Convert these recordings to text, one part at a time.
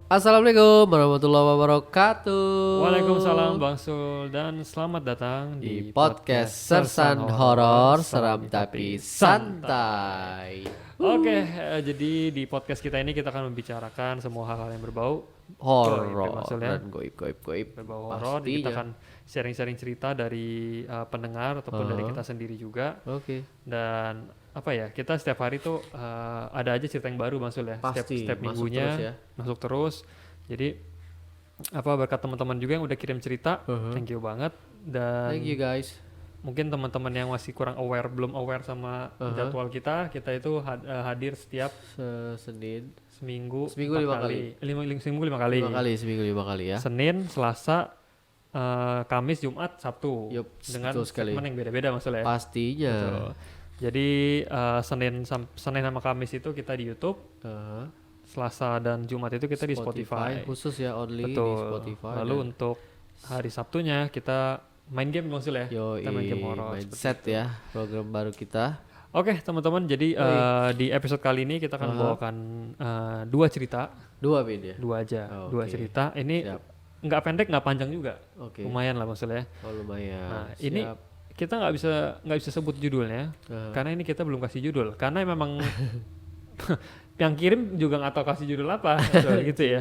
Assalamualaikum warahmatullahi wabarakatuh. Waalaikumsalam Bang Sul dan selamat datang Di podcast Sersan Horor Seram Tapi Santai. Jadi di podcast kita ini kita akan membicarakan semua hal-hal yang berbau Horor maksudnya dan goib. berbau horor. Kita akan sharing-sharing cerita dari pendengar ataupun dari kita sendiri juga. Oke. Dan apa ya, kita setiap hari tuh ada aja cerita yang baru Bang Sul ya. Pasti, Setiap masuk minggunya terus ya. masuk terus. Jadi berkat teman-teman juga yang udah kirim cerita, thank you banget. Dan Thank you guys. mungkin teman-teman yang masih kurang aware, belum aware sama jadwal kita itu hadir setiap Senin. seminggu Seminggu 5 kali. Seminggu 5 kali. Seminggu 5 kali ya. Senin, Selasa, Kamis, Jumat, Sabtu. Yup, Dengan betul sekali. segmen yang beda-beda maksudnya. Pastinya. Betul. Jadi Senin sama Kamis itu kita di YouTube, Selasa dan Jumat itu kita di Spotify. Khusus ya, only di Betul. Spotify. Lalu untuk hari Sabtunya kita main game maksudnya. Kita main game horor. Mindset ya, program baru kita. Oke teman-teman, jadi di episode kali ini kita akan membawakan 2 cerita, 2 Bin ya. 2 aja, Oke. 2 cerita. Ini Siap. nggak pendek nggak panjang juga, Oke. lumayan lah maksudnya. Oh lumayan. Nah ini kita nggak bisa sebut judulnya, karena ini kita belum kasih judul, karena memang yang kirim juga nggak tahu kasih judul apa, gitu ya.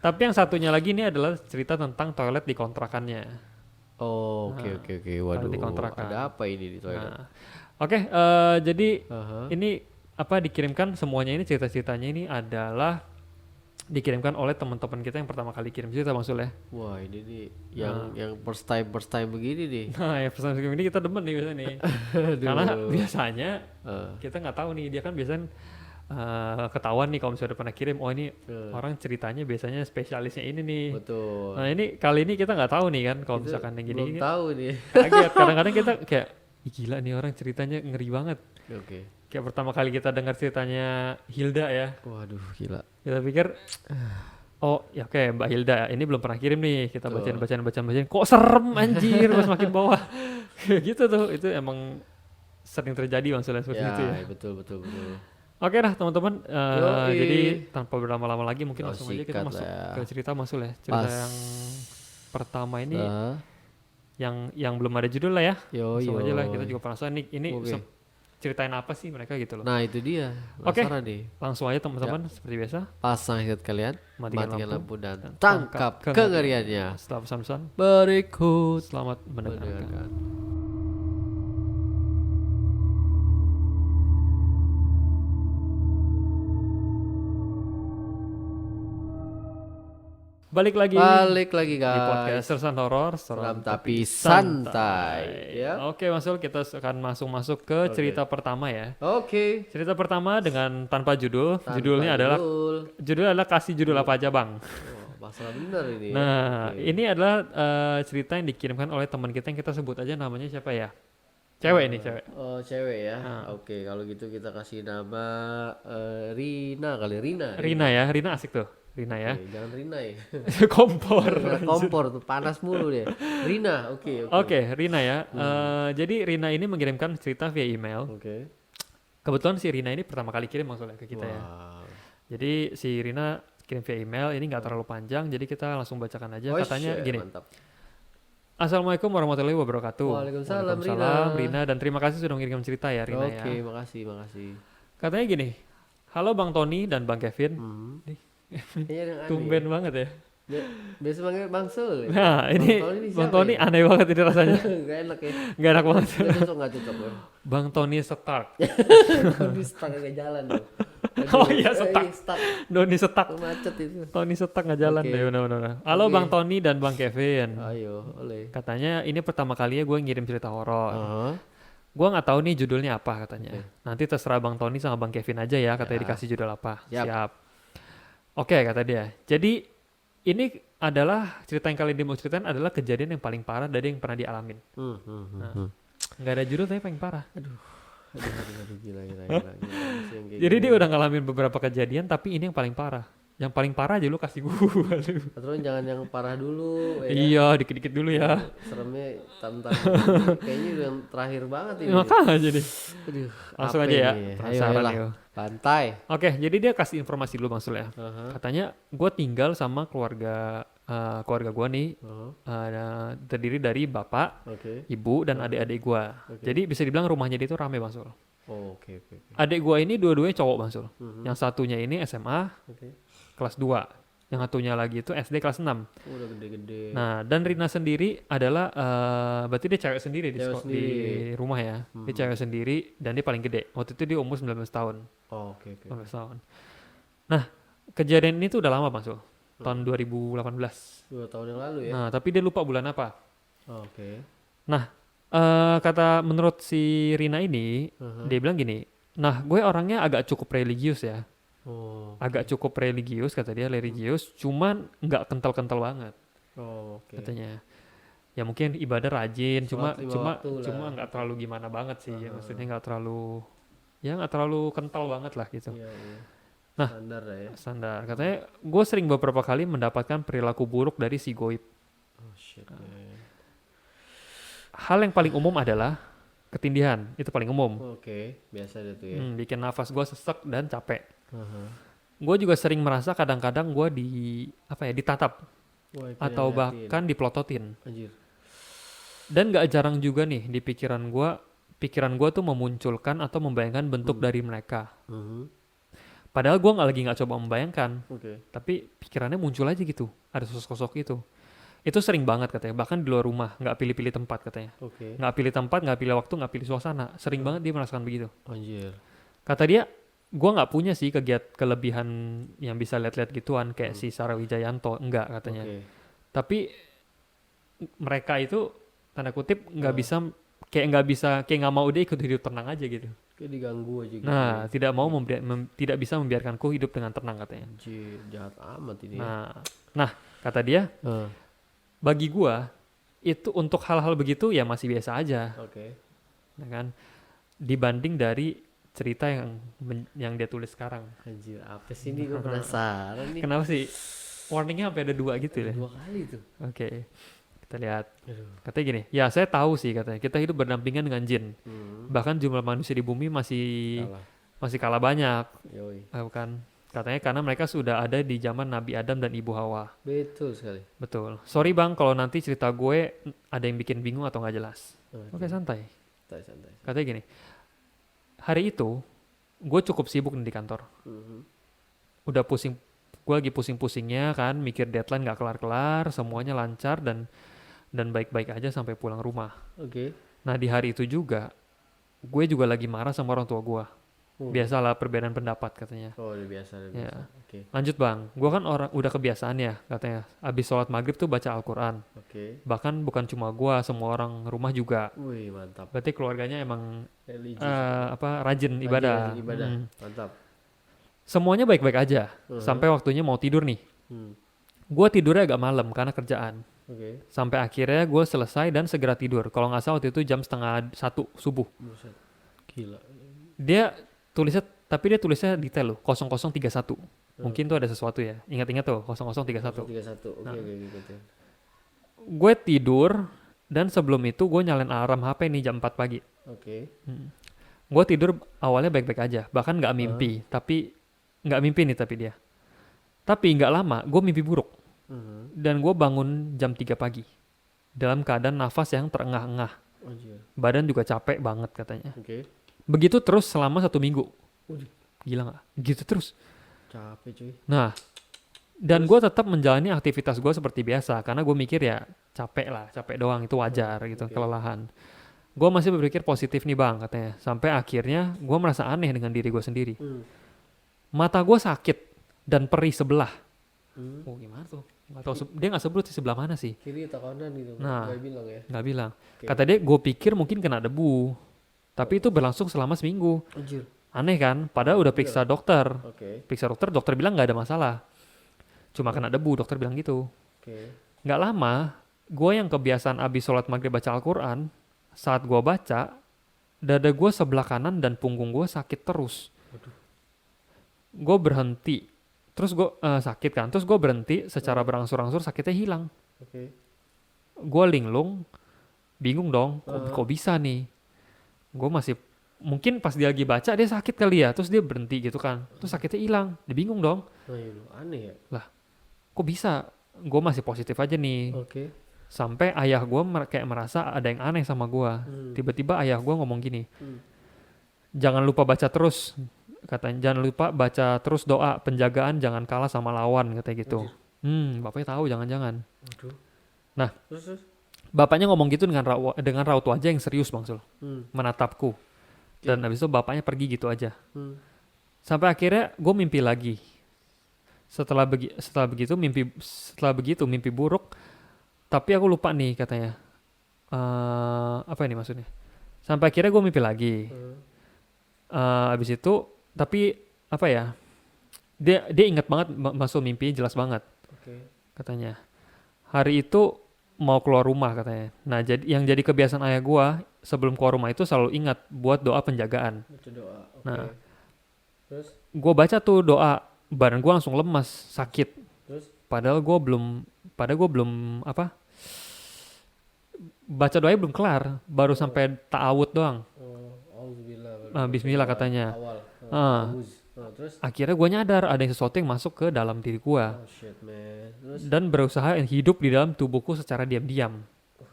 Tapi yang satunya lagi ini adalah cerita tentang toilet di kontrakannya. Oh, oke. Waduh. di kontrakan. Ada apa ini di toilet? Nah, oke, jadi ini dikirimkan semuanya ini cerita-ceritanya ini adalah dikirimkan oleh teman-teman kita yang pertama kali kirim cerita Bang Sul ya. Wah, ini nih yang first time begini nih. Nah, ya pesan ini kita demen nih biasanya nih. Karena biasanya kita nggak tahu nih, dia kan biasanya ketahuan nih kalau misalnya udah pernah kirim, oh ini orang ceritanya biasanya spesialisnya ini nih. Betul. Nah ini kali ini kita nggak tahu nih kan kalau misalkan yang gini. Belum tahu nih. Kaget, kadang-kadang kita kayak "Ih, gila nih orang ceritanya ngeri banget. Oke. Kayak pertama kali kita dengar ceritanya Hilda ya, Waduh, gila. kita pikir oh ya oke, Mbak Hilda ini belum pernah kirim nih, kita bacain kok serem anjir pas makin bawah. Kayak gitu tuh, itu emang sering terjadi maksudnya seperti itu ya. Betul. Oke lah teman-teman, Yoi. jadi tanpa berlama-lama lagi mungkin Oh, langsung aja kita sikat masuk lah. ke cerita Masul ya. Cerita Pas. yang pertama ini Ah, yang belum ada judul lah ya. yo. Langsung aja lah, kita juga penasaran nih ini Oke. ceritain apa sih mereka gitu loh. Nah, itu dia. Oke. Penasaran nih. Langsung aja teman-teman seperti biasa. Pasang headset kalian, Matikan matikan lampu, lampu dan dan tangkap kengeriannya. Setelah pesan-pesan, Berikut selamat mendengarkan. mendengarkan. Balik lagi Balik lagi di podcast guys. Sersan Horor Seram tapi santai. Ya. Oke Masul, kita akan masuk ke cerita pertama ya. Oke. Cerita pertama dengan tanpa judul. Tanpa Judulnya adalah kasih judul apa aja bang. Oh, masalah benar ini. Nah Oke. ini adalah cerita yang dikirimkan oleh teman kita yang kita sebut aja namanya siapa ya? Cewek nih cewek. Oh, cewek ya. Oke, kalau gitu kita kasih nama Rina kali. Rina ya, Rina asik tuh. Rina ya. Oke, jangan Rina ya. Kompor. Kompor tuh panas mulu deh. Rina, oke. Oke, Rina ya. Jadi Rina ini mengirimkan cerita via email. Oke. Kebetulan si Rina ini pertama kali kirim maksudnya ke kita ya. Wow. Jadi si Rina kirim via email, ini nggak terlalu panjang, jadi kita langsung bacakan aja. Oh, Katanya gini, mantap. Assalamualaikum warahmatullahi wabarakatuh. Waalaikumsalam, Rina. Dan terima kasih sudah mengirim cerita ya Rina ya. Oke, makasih. Katanya gini, halo Bang Tony dan Bang Kevin. Nih, Iya, yang aneh. tumben banget ya. Biasa panggil Bang Sul. Ya? Nah ini Bang Tony aneh banget ini rasanya. Gak enak ya. Gak enak banget. Gak cocok ya. Bang Tony Stark. Tony stuck gak jalan tuh. Oh iya, stuck. Stuck. Doni Stark. Macet itu. Tony Stark nggak jalan Oke. deh benar-benar. Halo Oke. Bang Tony dan Bang Kevin. Ayo, oleh. Katanya ini pertama kalinya gue ngirim cerita horor. Heeh. Gue nggak tahu nih judulnya apa katanya. Nanti terserah Bang Tony sama Bang Kevin aja ya, katanya dikasih judul apa. Siap. Siap. Oke kata dia. Jadi ini adalah cerita yang kalian mau ceritain adalah kejadian yang paling parah dari yang pernah dialamin. Nggak ada judul tapi paling parah. Aduh, gila. Jadi dia udah ngalamin beberapa kejadian tapi ini yang paling parah. yang paling parah aja lu kasih gua lu. Atau jangan yang parah dulu ya. Iya, dikit-dikit dulu ya. Seremnya tentang kayaknya udah yang terakhir banget ini. Makanya jadi. Aduh, Langsung apa aja ya. ini? Ayo, Penasaran ayolah. ya. Pantai. Oke, jadi dia kasih informasi dulu Bang Sul ya. Katanya gue tinggal sama keluarga gue nih terdiri dari bapak, Oke. ibu dan adik-adik gue. Jadi bisa dibilang rumahnya dia itu rame Bang Sul. Oh, oke. Adik gue ini dua-duanya cowok Bang Sul. Yang satunya ini SMA Oke. kelas 2. Yang satunya lagi itu SD kelas 6. Udah gede-gede. Nah, dan Rina sendiri adalah berarti dia cewek sendiri di, Cewek di rumah ya. Dia cewek sendiri dan dia paling gede. Waktu itu dia umur 19 tahun. Oh, oke. 19 tahun. Nah, kejadian ini tuh udah lama Bang Sul. Tahun 2018. 2 tahun yang lalu ya. Nah, tapi dia lupa bulan apa. Oh, oke. Nah, kata menurut si Rina ini, dia bilang gini, nah gue orangnya agak cukup religius ya. Oh, Agak cukup religius, kata dia, religius, cuman nggak kental-kental banget, oh, oke. katanya. Ya mungkin ibadah rajin, Sholat 5 waktu lah. cuma nggak terlalu gimana banget sih, ya, maksudnya nggak terlalu kental banget lah gitu. Iya. Nah, Standar lah ya. Standar. Katanya gue sering beberapa kali mendapatkan perilaku buruk dari si goib. Oh shit, man. Hal yang paling umum adalah ketindihan, itu paling umum. Oke, biasa deh tuh ya. Bikin nafas gue sesek dan capek. Aha. Gue juga sering merasa kadang-kadang gue ditatap Wah, itu atau yang ngeliatin. bahkan dipelototin. Anjir. Dan gak jarang juga nih di pikiran gue tuh memunculkan atau membayangkan bentuk dari mereka. Padahal gue nggak coba membayangkan, Oke. tapi pikirannya muncul aja gitu, ada sosok-sosok itu. Itu sering banget katanya, bahkan di luar rumah, nggak pilih-pilih tempat katanya. Oke. Nggak pilih tempat, nggak pilih waktu, nggak pilih suasana. Sering banget dia merasakan begitu. Anjir. Kata dia, gue nggak punya sih kelebihan yang bisa lihat-lihat gituan kayak si Sarah Wijayanto, enggak katanya. Oke. Tapi mereka itu tanda kutip kayak nggak mau dia ikut hidup tenang aja gitu. Kayak diganggu aja gitu. Nah, tidak bisa membiarkanku hidup dengan tenang katanya. Anjir, jahat amat ini. Nah, kata dia, Ya. bagi gua itu untuk hal-hal begitu ya masih biasa aja, Oke. ya kan? Dibanding dari cerita yang dia tulis sekarang. Anjir, apa sih ini, gue penasaran nih. Kenapa sih? Warningnya sampai ada 2 gitu ya? 2 kali tuh. Oke, kita lihat. Aduh. Katanya gini, ya saya tahu sih katanya, kita hidup berdampingan dengan jin. Bahkan jumlah manusia di bumi Salah. masih kalah banyak, Yoi. kan? Katanya karena mereka sudah ada di zaman Nabi Adam dan Ibu Hawa. Betul sekali. Betul. Sorry bang, kalau nanti cerita gue ada yang bikin bingung atau nggak jelas. Oke, santai. Santai. Katanya gini, hari itu gue cukup sibuk nih di kantor. Udah gue lagi pusing-pusingnya kan, mikir deadline nggak kelar-kelar, semuanya lancar dan baik-baik aja sampai pulang rumah. Oke. Nah di hari itu juga, gue juga lagi marah sama orang tua gue. Biasalah perbedaan pendapat katanya. Oh, udah biasa. Ya. Oke. Lanjut bang, gue kan orang udah kebiasaan ya katanya. Abis sholat maghrib tuh baca Al-Quran. Oke. Bahkan bukan cuma gue, semua orang rumah juga. Wih, mantap. Berarti keluarganya emang Religius. rajin ibadah. Rajin ibadah. Mantap. Semuanya baik-baik aja. Sampai waktunya mau tidur nih. Gue tidurnya agak malam karena kerjaan. Oke. Sampai akhirnya gue selesai dan segera tidur. Kalau nggak salah waktu itu jam 12:30 subuh. Buset. Gila. Tapi dia tulisnya detail loh, 0031. Mungkin tuh ada sesuatu ya. Ingat-ingat tuh, 0031. 31. Oke, gitu. Gue tidur dan sebelum itu gue nyalain alarm HP nih jam 4 pagi. Oke. Gue tidur awalnya baik-baik aja, bahkan nggak mimpi. Tapi nggak mimpi nih dia. Tapi nggak lama, gue mimpi buruk. Dan gue bangun jam 3 pagi. Dalam keadaan nafas yang terengah-engah. Anjir. Badan juga capek banget katanya. Oke. Begitu terus selama 1 minggu. Udah. Gila nggak? Gitu terus. Capek cuy. Nah, dan gue tetap menjalani aktivitas gue seperti biasa. Karena gue mikir ya capek doang, itu wajar gitu, kelelahan. Gue masih berpikir positif nih bang katanya. Sampai akhirnya gue merasa aneh dengan diri gue sendiri. Mata gue sakit dan perih sebelah. Oh gimana tuh? Gak tahu, dia nggak sebut sih sebelah mana sih. Kiri atau kanan gitu. Nah, Nggak bilang ya. Nggak bilang. Kata dia, gue pikir mungkin kena debu. Tapi itu berlangsung selama seminggu. Anjir. Aneh kan? Padahal udah periksa dokter. Oke. Periksa dokter bilang nggak ada masalah. Cuma kena debu, dokter bilang gitu. Oke. Nggak lama, gue yang kebiasaan abis sholat maghrib baca Al-Quran, saat gue baca, dada gue sebelah kanan dan punggung gue sakit terus. Gue berhenti, Terus gue sakit kan, terus gue berhenti secara berangsur-angsur sakitnya hilang. Oke. Gue linglung, bingung dong, kok bisa nih? Gue masih mungkin pas dia lagi baca dia sakit kali ya, terus dia berhenti gitu kan, terus sakitnya hilang, dia bingung dong, Nah, iya, aneh ya. kok bisa? Gue masih positif aja nih. Oke. Sampai ayah gue kayak merasa ada yang aneh sama gue. Tiba-tiba ayah gue ngomong gini, jangan lupa baca terus, katanya, jangan lupa baca terus doa penjagaan, jangan kalah sama lawan, katanya gitu. Bapaknya tahu jangan-jangan. Waduh. Nah, Terus. bapaknya ngomong gitu dengan raut wajah yang serius Bang Sul, menatapku. Dan habis itu bapaknya pergi gitu aja. Sampai akhirnya gue mimpi lagi. Setelah begitu mimpi buruk. Tapi aku lupa nih katanya. Apa ini maksudnya? Sampai akhirnya gue mimpi lagi. Habis itu, tapi apa ya? Dia ingat banget masuk mimpi, jelas banget. Katanya. Hari itu mau keluar rumah katanya. Nah, yang jadi kebiasaan ayah gue sebelum keluar rumah itu selalu ingat buat doa penjagaan. Baca doa. Oke. Nah, Terus. gue baca tuh doa, badan gue langsung lemas, sakit. Terus. Padahal gue belum apa? Baca doanya belum kelar, baru sampai ta'awud doang. Auzubillah. Bismillah katanya. Awal. Terus. Akhirnya gue nyadar ada yang sesuatu yang masuk ke dalam diri gue. Oh shit man. Terus. Dan berusaha hidup di dalam tubuhku secara diam-diam.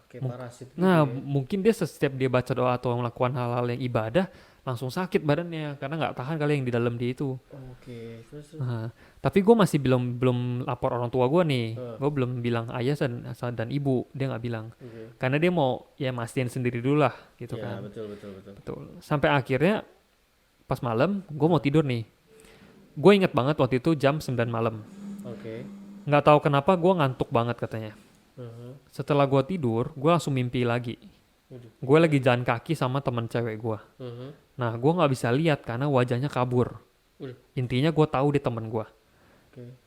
Kayak parasit gitu Nah, ya. mungkin dia setiap dia baca doa atau melakukan hal-hal yang ibadah, langsung sakit badannya karena nggak tahan kali yang di dalam dia itu. Oke. Terus. Nah, tapi gue masih belum lapor orang tua gue nih. Gue belum bilang ayah dan ibu, dia nggak bilang. Karena dia mau ya mastiin sendiri dulu lah, gitu Ya, kan. betul. Sampai akhirnya pas malam, gue mau tidur nih. Gue inget banget waktu itu jam 9 malam. Oke. Nggak tahu kenapa gue ngantuk banget katanya. Setelah gue tidur, gue langsung mimpi lagi. Gue lagi jalan kaki sama teman cewek gue. Nah, gue nggak bisa lihat karena wajahnya kabur. Intinya gue tahu dia teman gue.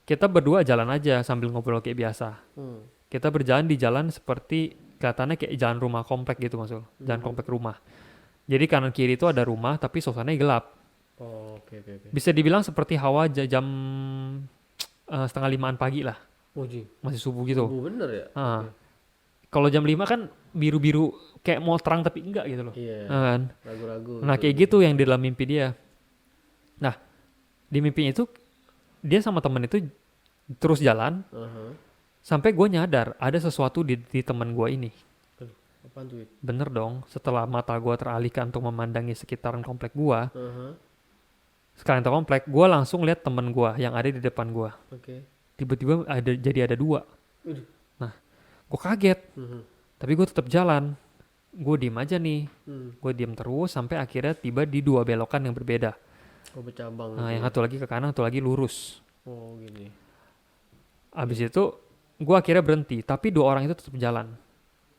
Kita berdua jalan aja sambil ngobrol kayak biasa. Kita berjalan di jalan seperti kelihatannya kayak jalan rumah komplek gitu maksud. Jalan komplek rumah. Jadi kanan kiri itu ada rumah tapi suasananya gelap. Oke. Bisa dibilang seperti hawa jam 4:30 pagi lah. Masih subuh gitu. Bener ya? Kalau jam 5 kan biru-biru kayak mau terang tapi enggak gitu loh. Iya. Kan? Ragu-ragu. Nah kayak gitu yang di dalam mimpi dia. Nah di mimpi itu dia sama temen itu terus jalan sampai gue nyadar ada sesuatu di teman gue ini. Apaan tuh? Bener dong, setelah mata gue teralihkan untuk memandangi sekitaran komplek gue, sekalian komplek, gue langsung lihat temen gue yang ada di depan gue. Tiba-tiba ada dua. Nah, gue kaget, tapi gue tetap jalan. Gue diem aja nih, gue diem terus sampai akhirnya tiba di dua belokan yang berbeda. Bercabang. Nah, yang satu lagi ke kanan, satu lagi lurus. Gini. Abis itu, gue akhirnya berhenti, tapi dua orang itu tetap jalan.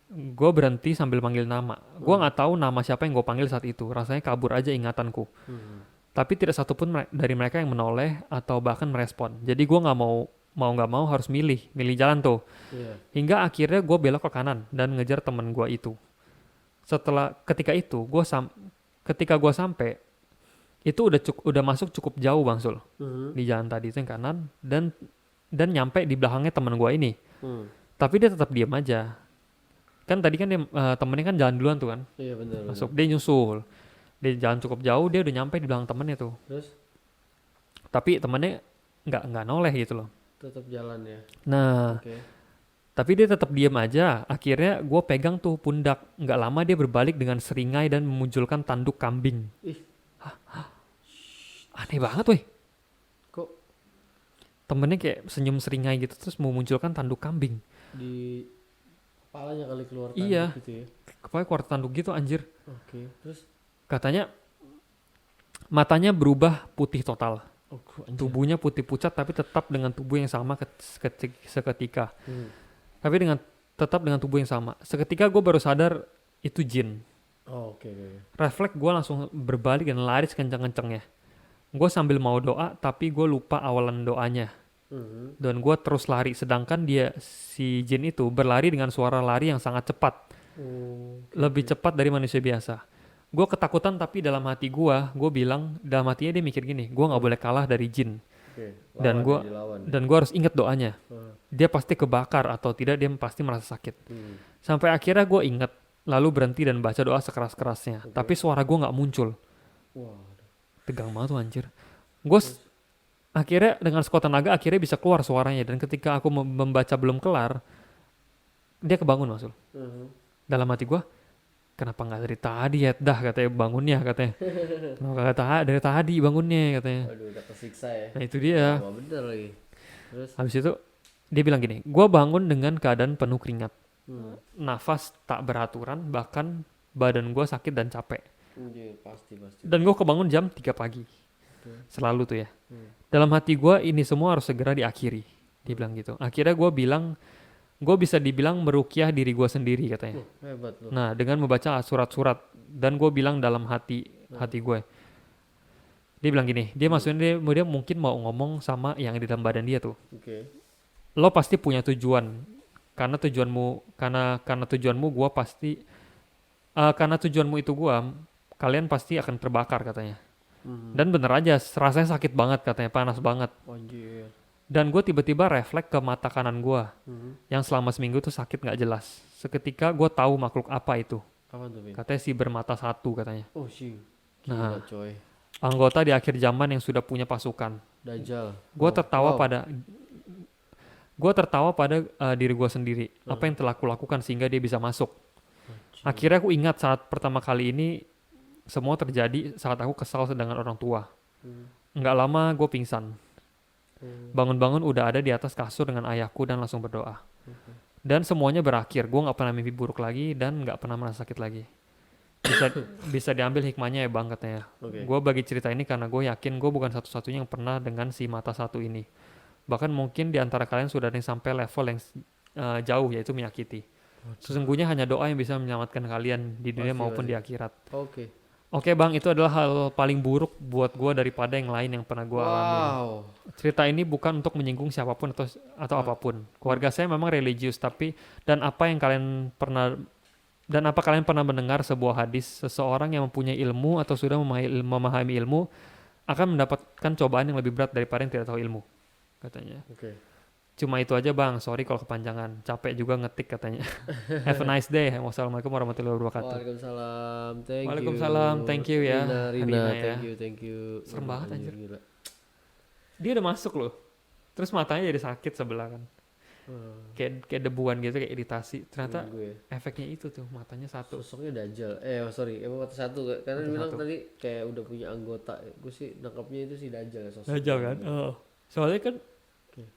Gue berhenti sambil manggil nama. Gue nggak tahu nama siapa yang gue panggil saat itu. Rasanya kabur aja ingatanku. Tapi tidak satupun dari mereka yang menoleh atau bahkan merespon. Jadi gue nggak mau harus milih jalan tuh. Hingga akhirnya gue belok ke kanan dan ngejar temen gue itu. Ketika gue sampai itu udah masuk cukup jauh Bang Sul. Di jalan tadi itu yang kanan dan nyampe di belakangnya temen gue ini. Tapi dia tetap diam aja. Kan tadi kan temennya kan jalan duluan tuh kan. Iya benar. Masuk dia nyusul. Dia jalan cukup jauh, dia udah nyampe di belakang temennya tuh. Terus? Tapi temennya nggak noleh gitu loh. Tetap jalan ya. Nah, tapi dia tetap diam aja. Akhirnya gue pegang tuh pundak. Nggak lama dia berbalik dengan seringai dan memunculkan tanduk kambing. Aneh banget weh. Kok? Temennya kayak senyum seringai gitu terus memunculkan tanduk kambing. Di kepalanya kali keluar tanduk gitu ya. Kepalanya keluar tanduk gitu anjir. Terus? Katanya matanya berubah putih total. Tubuhnya putih pucat tapi tetap dengan tubuh yang sama seketika. Tapi tetap dengan tubuh yang sama. Seketika gue baru sadar itu jin. Refleks gue langsung berbalik dan lari sekencang-kencangnya. Gue sambil mau doa tapi gue lupa awalan doanya. Dan gue terus lari, sedangkan si jin itu berlari dengan suara lari yang sangat cepat. Lebih cepat dari manusia biasa. Gue ketakutan tapi dalam hati gue bilang, dalam hatinya dia mikir gini, gue gak boleh kalah dari jin. Oke. Dan Lawan gue ya, dilawan. harus inget doanya. Dia pasti kebakar atau tidak, dia pasti merasa sakit. Sampai akhirnya gue inget, lalu berhenti dan baca doa sekeras-kerasnya. Tapi suara gue nggak muncul. Wah. Tegang banget tuh anjir. Gue akhirnya dengan sekuat tenaga akhirnya bisa keluar suaranya, dan ketika aku membaca belum kelar, dia kebangun Masul. Dalam hati gue, kenapa nggak dari tadi ya dah katanya bangunnya katanya. Kenapa nggak dari tadi bangunnya katanya. Aduh, udah kesiksa ya. Nah itu dia. Wah, bener lagi. Terus Habis itu dia bilang gini, gue bangun dengan keadaan penuh keringat, nafas tak beraturan, bahkan badan gue sakit dan capek. pasti. Dan gue kebangun jam 3 pagi. Selalu tuh ya. Dalam hati gue ini semua harus segera diakhiri. Dia bilang gitu. Akhirnya gue bisa dibilang meruqyah diri gue sendiri katanya. Hebat loh. Nah dengan membaca surat-surat, dan gue bilang dalam hati gue. Dia bilang gini, dia maksudnya dia mungkin mau ngomong sama yang di dalam badan dia tuh. Oke. Lo pasti punya tujuan, karena tujuanmu gue pasti, karena tujuanmu itu gue, kalian pasti akan terbakar katanya. Dan bener aja, rasanya sakit banget katanya, panas banget. Anjir. Dan gue tiba-tiba refleks ke mata kanan gue, yang selama seminggu tuh sakit nggak jelas. Seketika gue tahu makhluk apa itu. Apa tuh, Bin? Katanya si bermata satu katanya. Oh, sih. Nah, Gila, coy. anggota di akhir zaman yang sudah punya pasukan. Dajjal. Gue tertawa pada diri gue sendiri. Apa yang telah kulakukan sehingga dia bisa masuk. Akhirnya aku ingat saat pertama kali ini semua terjadi saat aku kesal dengan orang tua. Nggak lama gue pingsan. Bangun-bangun udah ada di atas kasur dengan ayahku dan langsung berdoa. Dan semuanya berakhir. Gue nggak pernah mimpi buruk lagi dan nggak pernah merasa sakit lagi. Bisa diambil hikmahnya ya bang katanya. Gue bagi cerita ini karena gue yakin gue bukan satu-satunya yang pernah dengan si mata satu ini. Bahkan mungkin di antara kalian sudah ada yang sampai level yang jauh, yaitu menyakiti. Sesungguhnya hanya doa yang bisa menyelamatkan kalian di dunia maupun di akhirat. Oke bang, itu adalah hal paling buruk buat gue daripada yang lain yang pernah gue alami. Cerita ini bukan untuk menyinggung siapapun atau apapun. Keluarga saya memang religius, dan apa kalian pernah mendengar sebuah hadis, seseorang yang mempunyai ilmu atau sudah memahami ilmu akan mendapatkan cobaan yang lebih berat daripada yang tidak tahu ilmu, katanya. Cuma itu aja bang, sorry kalau kepanjangan, capek juga ngetik katanya. Have a nice day. Wassalamualaikum warahmatullahi wabarakatuh. Waalaikumsalam, thank you ya Rina, ya. thank you. Serem banget anjir. Gila. Dia udah masuk loh, terus matanya jadi sakit sebelah kan. Kayak debuan gitu, kayak iritasi. Ternyata efeknya itu tuh, matanya satu. Sosoknya Dajjal. Emang mata satu, karena dia bilang tadi kayak udah punya anggota. Gue sih nangkapnya itu si Dajjal, sosoknya. Dajjal kan. Soalnya kan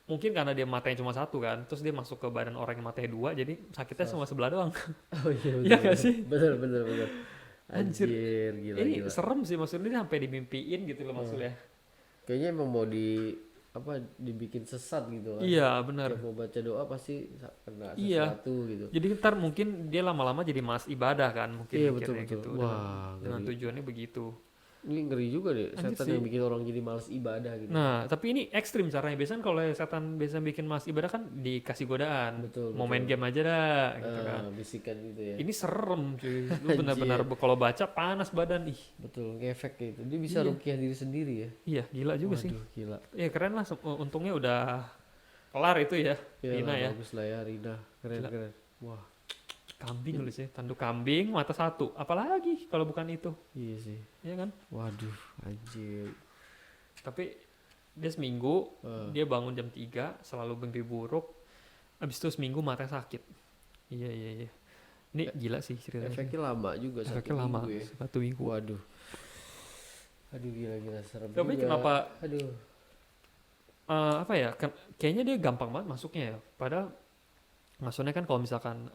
mungkin karena dia matanya cuma satu kan, terus dia masuk ke badan orang yang matanya dua, jadi sakitnya cuma sebelah doang. Oh iya betul. Iya gak sih? Bener. Anjir, gila. Ini serem sih, maksudnya dia sampai dimimpiin gitu loh maksudnya. Kayaknya emang mau dibikin sesat gitu kan. Iya benar. Kayak mau baca doa pasti kena sesuatu gitu. Jadi ntar mungkin dia lama-lama jadi malas ibadah kan, mungkin. Iya betul. Gitu. Wah, dengan tujuannya begitu. Ini ngeri juga deh, setan yang bikin orang jadi malas ibadah gitu. Nah, tapi ini ekstrim caranya. Biasanya kalau setan biasa bikin malas ibadah kan dikasih godaan. Mau main game aja dah gitu kan. Bisikan gitu ya. Ini serem cuy. Lu benar-benar kalau baca panas badan. Betul, ngefek gitu. Dia bisa ruqyah diri sendiri ya. Iya, gila juga sih. Gila. Iya, keren lah. Untungnya udah kelar itu ya. Rina ya. Bagus lah ya Rina. Keren. Wah. Kambing sih, tanduk kambing, mata satu. Apalagi kalau bukan itu. Iya sih. Iya kan? Waduh, anjir. Tapi dia seminggu, dia bangun jam 3, selalu mimpi buruk. Abis itu seminggu matanya sakit. Iya. Ini gila sih ceritanya. Efeknya lama juga. Efeknya lama, ya. 1 minggu. Waduh. Aduh gila serem tapi juga. Kenapa? Aduh. Apa ya? Kayaknya dia gampang banget masuknya ya. Padahal maksudnya kan kalau misalkan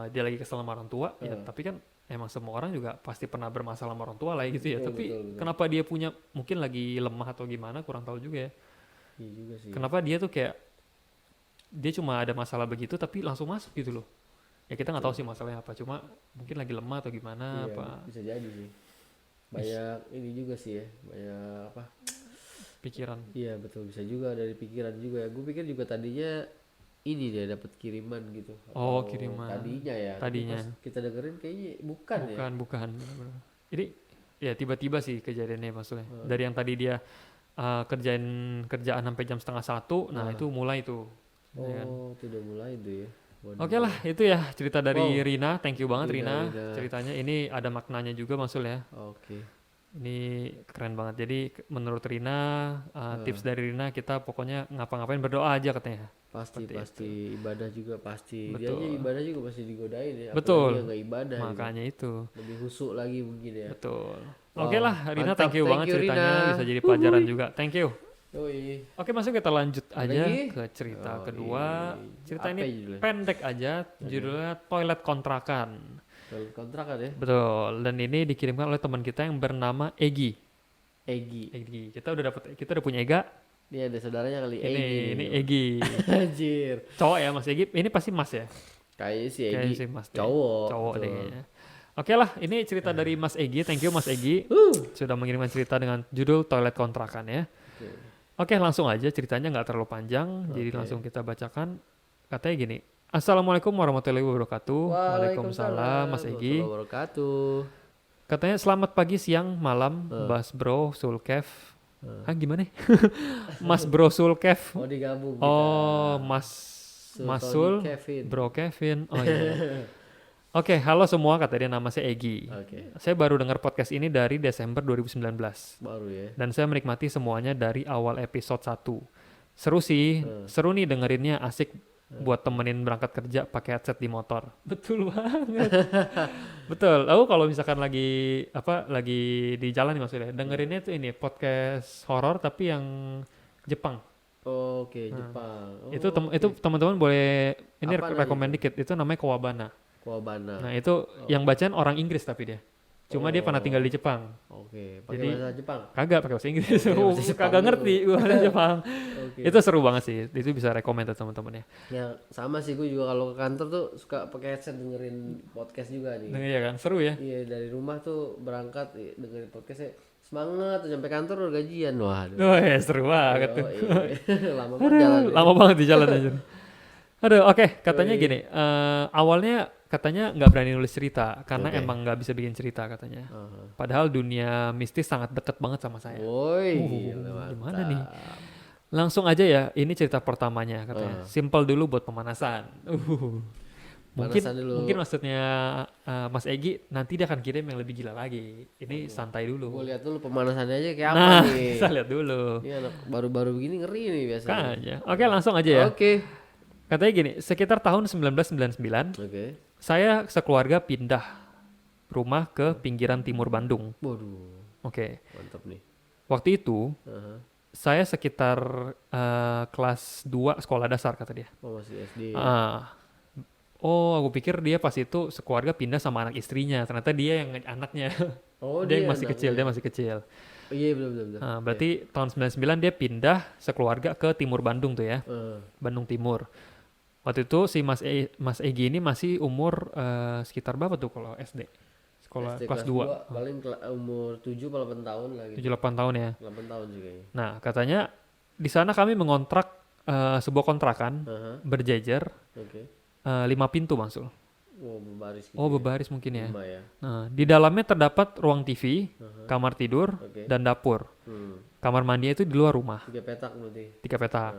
dia lagi kesel sama orang tua, ya tapi kan emang semua orang juga pasti pernah bermasalah sama orang tua lah gitu ya. Tapi betul. Kenapa dia punya, mungkin lagi lemah atau gimana, kurang tahu juga ya. Iya juga sih. Kenapa dia tuh kayak, dia cuma ada masalah begitu tapi langsung masuk gitu loh. Ya kita nggak tahu sih masalahnya apa, cuma mungkin lagi lemah atau gimana. Iya, apa. Bisa jadi sih. Banyak ini juga sih ya, banyak apa? Pikiran. Iya betul, bisa juga dari pikiran juga ya. Gue pikir juga tadinya ini dia dapat kiriman gitu. Kiriman. Tadinya. Pas kita dengerin kayaknya bukan. Jadi ya tiba-tiba sih kejadiannya maksudnya. Dari yang tadi dia kerjaan sampai jam 12:30. Nah itu mulai tuh. Ya kan? Itu udah mulai tuh ya. Oke lah, itu ya cerita dari Rina. Thank you banget Rina. Ceritanya ini ada maknanya juga Masul ya. Oke. Ini keren banget. Jadi menurut Rina, tips dari Rina, kita pokoknya ngapa-ngapain berdoa aja katanya. Pasti ibadah juga pasti. Betul. Dia aja ibadah juga pasti digodain ya. Betul. Dia nggak ibadah. Makanya gitu. itu. Lebih husuk lagi mungkin ya. Betul. Wow. Oke lah, Rina, thank you banget ceritanya. Rina. Bisa jadi pelajaran juga. Thank you. Yoi. Oke, masuk kita lanjut aja Lagi? ke cerita kedua. Cerita Apa ini judulnya? pendek aja, judulnya Toilet Kontrakan. Toilet kontrakan ya. Betul. Dan ini dikirimkan oleh teman kita yang bernama Egi. Kita udah punya Ega. Ini ada saudaranya kali. Ini Egi. Anjir. Cowok ya Mas Egi. Ini pasti Mas ya. Kayaknya si Egi. Kayaknya sih Mas. Cowok deh betul. kayaknya. Oke lah, ini cerita dari Mas Egi. Thank you Mas Egi. Sudah mengirimkan cerita dengan judul Toilet Kontrakan ya. Oke, langsung aja, ceritanya nggak terlalu panjang, jadi langsung kita bacakan. Katanya gini, Assalamualaikum warahmatullahi wabarakatuh. Waalaikumsalam Mas Egi. Wabarakatuh. Katanya selamat pagi, siang, malam, Mas Bro Sulkev. Gimana? Mas Bro Sulkev. Oh, digabung kita. Oh, Mas Sul, Kevin. Bro Kevin. Oh iya. Oke, halo semua, kata dia, nama saya Egi. Saya baru dengar podcast ini dari Desember 2019. Baru ya. Dan saya menikmati semuanya dari awal episode 1. Seru sih, seru nih dengerinnya, asik buat temenin berangkat kerja pakai headset di motor. Betul banget. Betul. Lalu kalau misalkan lagi di jalan nih maksudnya, dengerinnya tuh ini podcast horor tapi yang Jepang. Oke, Jepang. Itu teman-teman boleh ini rekomend itu? dikit. Itu namanya Kowabana. Nah Itu yang bacaan orang Inggris tapi dia. Cuma dia pernah tinggal di Jepang. Oke, pakai bahasa Jepang? Kagak pakai bahasa Inggris. Kagak ngerti bahasa Jepang. Itu seru banget sih. Itu bisa rekomend teman-teman ya. Ya sama sih, gue juga kalau ke kantor tuh suka pakai headset dengerin podcast juga nih. Iya kan, seru ya. Iya, dari rumah tuh berangkat dengerin podcastnya. Semangat tuh sampai kantor udah gajian. Waduh. Oh ya, seru banget tuh. Lama banget jalan. Lama banget di jalan aja. Aduh, oke, katanya gini, awalnya katanya nggak berani nulis cerita karena emang nggak bisa bikin cerita katanya. Padahal dunia mistis sangat deket banget sama saya. Woi, gimana nih? Langsung aja ya, ini cerita pertamanya katanya. Simple dulu buat pemanasan. Mungkin maksudnya Mas Egi nanti dia akan kirim yang lebih gila lagi. Ini santai dulu. Gue lihat dulu pemanasannya aja kayak apa nih. Kita lihat dulu. Ini anak baru-baru begini ngeri nih biasanya. Kayaknya. Oke, langsung aja ya. Katanya gini, sekitar tahun 1999, saya sekeluarga pindah rumah ke pinggiran timur Bandung. Waduh. Mantap nih. Waktu itu, saya sekitar kelas 2 sekolah dasar kata dia. Oh, masih SD. Aku pikir dia pas itu sekeluarga pindah sama anak istrinya. Ternyata dia yang anaknya. Dia yang masih kecil, Oh, iya, betul. Berarti tahun 99 dia pindah sekeluarga ke timur Bandung tuh ya. Bandung Timur. Waktu itu si Mas Egi ini masih umur sekitar berapa tuh kalau SD? Sekolah SD kelas 2. Paling umur 7-8 tahun lah gitu. 7-8 tahun ya. 8 tahun sih kayaknya. Nah, katanya di sana kami mengontrak sebuah kontrakan berjejer 5 pintu Masul. Berbaris gitu. Berbaris mungkin ya. 5 ya. Nah, di dalamnya terdapat ruang TV, kamar tidur, dan dapur. Kamar mandinya itu di luar rumah. 3 petak berarti. 3 petak.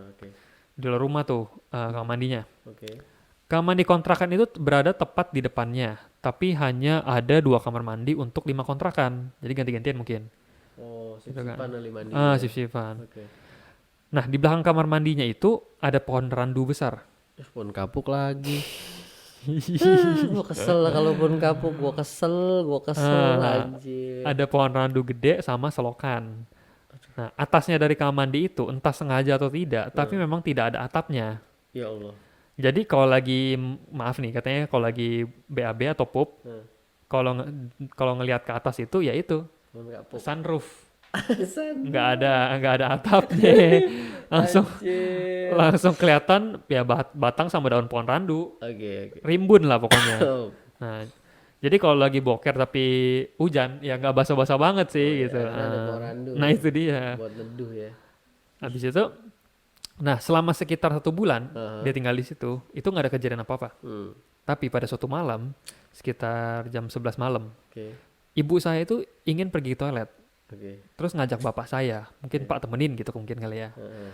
Di luar rumah tuh kamar mandinya. Oke. Kamar mandi kontrakan itu berada tepat di depannya, tapi hanya ada 2 kamar mandi untuk 5 kontrakan. Jadi ganti-gantian mungkin. Oh, sip-sipan kali mandi. Sip-sipan. Oke. Nah, di belakang kamar mandinya itu ada pohon randu besar. Pohon kapuk lagi. Gue kesel kalau pohon kapuk, gue kesel anjir. Ada pohon randu gede sama selokan. Nah, atasnya dari kamar mandi itu entah sengaja atau tidak, tapi memang tidak ada atapnya. Ya Allah. Jadi kalau lagi, maaf nih, katanya kalau lagi BAB atau pup, kalau ngelihat ke atas itu ya itu sunroof. nggak ada atapnya. langsung kelihatan ya batang sama daun pohon randu. Rimbun lah pokoknya. Nah, jadi kalau lagi boker tapi hujan ya nggak basah-basah banget sih gitu. Nah itu dia. Buat neduh ya. Habis itu, nah selama sekitar 1 bulan dia tinggal di situ, itu nggak ada kejadian apa-apa. Tapi pada suatu malam, sekitar jam 11 malam, ibu saya itu ingin pergi ke toilet. Oke. Terus ngajak bapak saya, mungkin Pak temenin gitu mungkin kali ya. Heeh.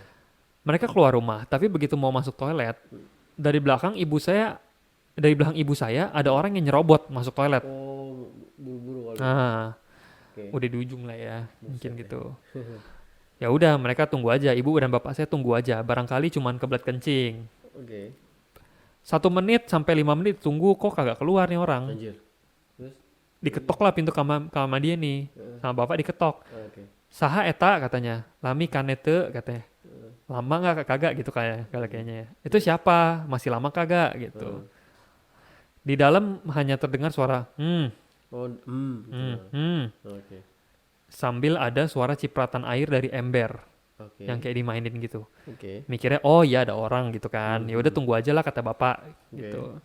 Mereka keluar rumah, tapi begitu mau masuk toilet, dari belakang ibu saya ada orang yang nyerobot masuk toilet. Oh, buru-buru kali. Nah, Oke. udah di ujung lah ya, mungkin Buset gitu. Ya udah, mereka tunggu aja, ibu dan bapak saya tunggu aja. Barangkali cuman kebelet kencing. Oke. 1 menit sampai 5 menit tunggu, kok kagak keluar nih orang. Anjir. Terus? Diketok lah pintu kamar dia nih, sama bapak diketok. Oke. Saha eta katanya, lami kanete katanya. Lama nggak kagak gitu kayaknya ya. Itu siapa? Masih lama kagak gitu. Di dalam hanya terdengar suara Oh, gitu. Oke. sambil ada suara cipratan air dari ember Oke. yang kayak dimainin gitu. Oke. Mikirnya oh iya ada orang gitu kan. Ya udah tunggu aja lah kata bapak gitu.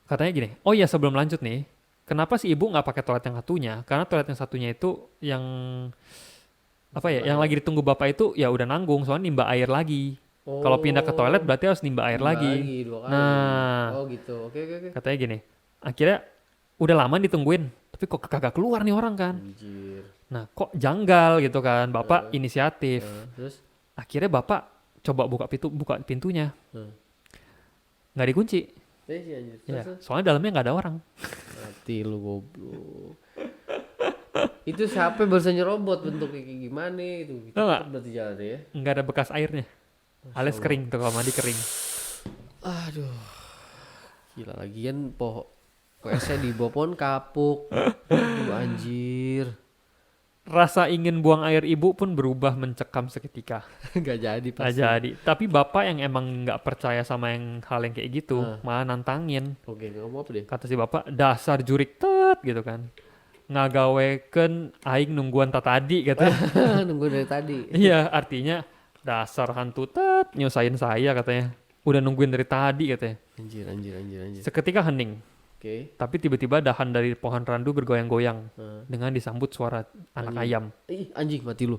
Katanya gini, oh ya sebelum lanjut nih, kenapa si ibu nggak pakai toilet yang satunya? Karena toilet yang satunya itu yang apa ya? Yang lagi ditunggu bapak itu ya udah nanggung, soalnya nimba air lagi. Kalau pindah ke toilet berarti harus nimba air lagi. 2 kali. Nah, Oh gitu. Oke. katanya gini, akhirnya udah lama ditungguin, tapi kok kagak keluar nih orang kan? Anjir. Nah, kok janggal gitu kan? Bapak inisiatif. Terus? Akhirnya bapak coba buka pintunya, nggak dikunci. Sih anjir. Ya, Terus? soalnya dalamnya nggak ada orang. Mati lu goblok. Itu siapa yang barusan nyerobot bentuknya kayak gimana itu? Tau nggak? Berarti jalan ya. Nggak ada bekas airnya. Alias kering tuh, kalau mandi kering. Aduh. Gila lagian WC di bawah pohon kapuk. Aduh anjir. Rasa ingin buang air ibu pun berubah mencekam seketika. Gak jadi Nggak pasti. jadi. Tapi bapak yang emang nggak percaya sama hal yang kayak gitu, malah nantangin. Oke, ngomong apa deh? Kata si bapak, dasar jurik tet gitu kan. Ngagawekeun aing nungguan tadi katanya. Nunggu dari tadi. Iya, artinya dasar hantu tet nyusahin saya katanya. Udah nungguin dari tadi katanya. Anjir. Seketika hening. Oke. Tapi tiba-tiba dahan dari pohon randu bergoyang-goyang dengan disambut suara anak ayam. Ih, anjing mati lu.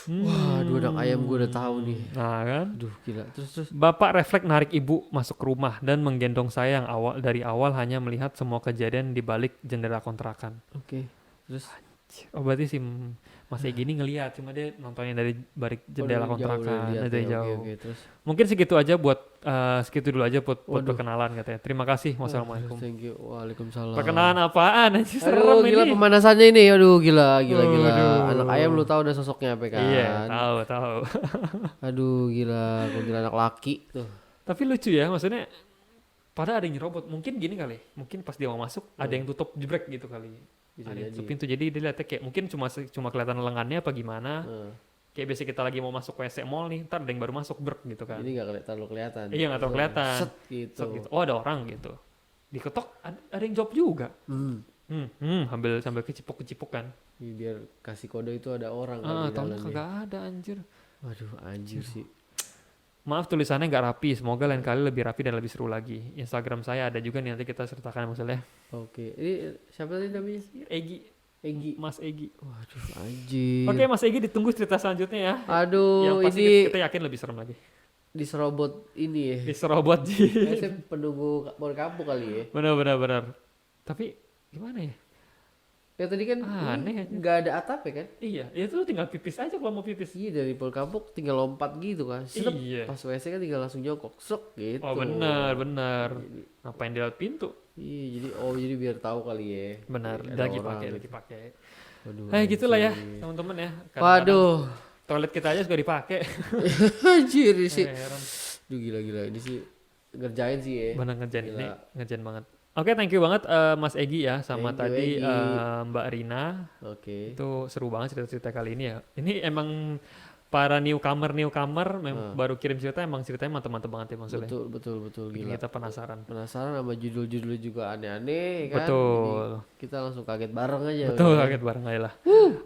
Waduh, anak ayam gue udah tahu nih. Nah kan, Aduh, gila. Terus. bapak refleks narik ibu masuk ke rumah dan menggendong saya yang dari awal hanya melihat semua kejadian di balik jendela kontrakan. Oke. Terus Oh berarti si Mas Egy ini ngelihat, cuma dia nontonnya dari balik jendela kontrakan, dari jauh. Oke, terus. Mungkin segitu aja segitu dulu aja buat perkenalan katanya. Terima kasih, wassalamualaikum. Thank you. Waalaikumsalam. Perkenalan apaan? Anjir, serem Aduh, gila ini. pemanasannya ini. Aduh, gila. Aduh. Anak ayam lu tahu udah sosoknya apa kan? Iya, tahu. Aduh, gila. Gue kira anak laki tuh. Tapi lucu ya, maksudnya pada ada yang nyerobot. Mungkin gini kali, mungkin pas dia mau masuk ada yang tutup jebrek gitu kali. Bisa Ada yang jadi. tutup pintu, jadi dia lihatnya kayak mungkin cuma kelihatan lengannya apa gimana. Kayak biasa kita lagi mau masuk WC mall nih, ntar ada yang baru masuk brek gitu kan. Ini gak terlalu kelihatan. Iya nggak terlalu kelihatan. Set gitu. Set gitu. Oh ada orang gitu. Diketok ada yang jawab juga. Sambil kecipuk kan. Iya, biar kasih kode itu ada orang kan di Tahun dalamnya. kagak ada anjir. Waduh, anjir sih. Maaf tulisannya nggak rapi. Semoga lain kali lebih rapi dan lebih seru lagi. Instagram saya ada juga nih, nanti kita sertakan maksudnya. Oke. Ini siapa tadi namanya? Egy. Mas Egy. Waduh, anjir. Oke, Mas Egy ditunggu cerita selanjutnya ya. Aduh, Yang pasti ini kita yakin lebih serem lagi. diserobot ini ya. Diserobot Ji. Saya penunggu pohon kapuk kali ya. Benar. Tapi gimana ya? Ya tadi kan Aneh aja. nggak ada atap ya kan? Iya, itu lu tinggal pipis aja kalau mau pipis. Iya, dari pohon kapuk tinggal lompat gitu kan. Serep. Iya. Pas WC kan tinggal langsung jongkok. Sok gitu. Oh benar. Jadi, Ngapain di lewat pintu? iya, jadi biar tahu kali ya. Benar, Ada lagi orang. pakai. Waduh. Gitulah ya, anjir. teman-teman ya. Kadang-kadang Waduh. toilet kita aja juga dipakai. Anjir ini sih. Heran. Duh, gila ini sih ngerjain sih ya. Benar ngerjain Gila. ini, ngerjain banget. Oke, thank you banget Mas Egy ya, sama Thank you, tadi Egy. Mbak Rina. Oke. Itu seru banget cerita-cerita kali ini ya. Ini emang para newcomer baru kirim cerita, emang ceritanya mantep-mantep banget ya maksudnya. Betul Bikin gila. kita penasaran. Penasaran sama judul-judulnya juga aneh-aneh kan. Betul. Jadi kita langsung kaget bareng aja. Betul, udah. kaget bareng aja lah.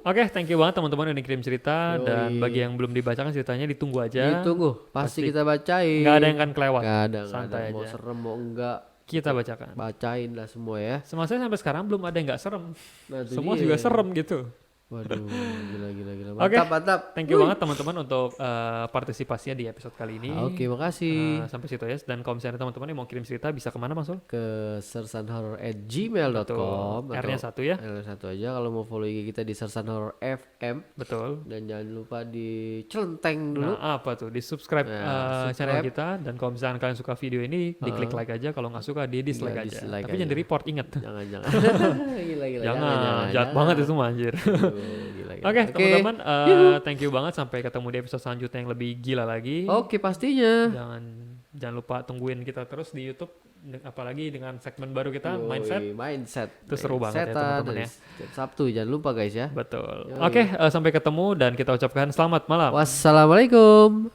Oke, thank you banget teman-teman yang kirim cerita. Yoi. Dan bagi yang belum dibacakan ceritanya ditunggu aja. Ditunggu, pasti kita bacain. Nggak ada yang akan kelewat. Nggak ada. Santai Mau aja. serem mau enggak, Kita bacakan. bacain lah semua ya. Semasa sampai sekarang belum ada yang nggak serem. Nah, itu Semua dia. juga serem gitu. Waduh, gila. Oke. Mantap. Thank you banget teman-teman untuk partisipasinya di episode kali ini. Oke, makasih. Sampai situ ya. Dan kalau misalnya teman-teman yang mau kirim cerita bisa kemana Bang Sul? Ke sersanhorror@gmail.com. R-nya 1 ya. R-nya 1 aja. Kalau mau follow IG kita di Sersan Horror FM. Betul. Dan jangan lupa di celenteng dulu. Nah, apa tuh? Di subscribe channel kita. Dan kalau misalnya kalian suka video ini, diklik like aja. Kalau nggak suka, di dislike aja. Tapi jangan di report, ingat. Jangan. Gila. Jangan. Jahat banget itu mah anjir. Gila. Oke, teman-teman. Thank you banget. Sampai ketemu di episode selanjutnya yang lebih gila lagi. Oke, pastinya. Jangan lupa tungguin kita terus di YouTube. Apalagi dengan segmen baru kita, Mindset. Itu seru banget ya teman-teman ya. Sabtu, jangan lupa guys ya. Betul. Oke, sampai ketemu dan kita ucapkan selamat malam. Wassalamualaikum.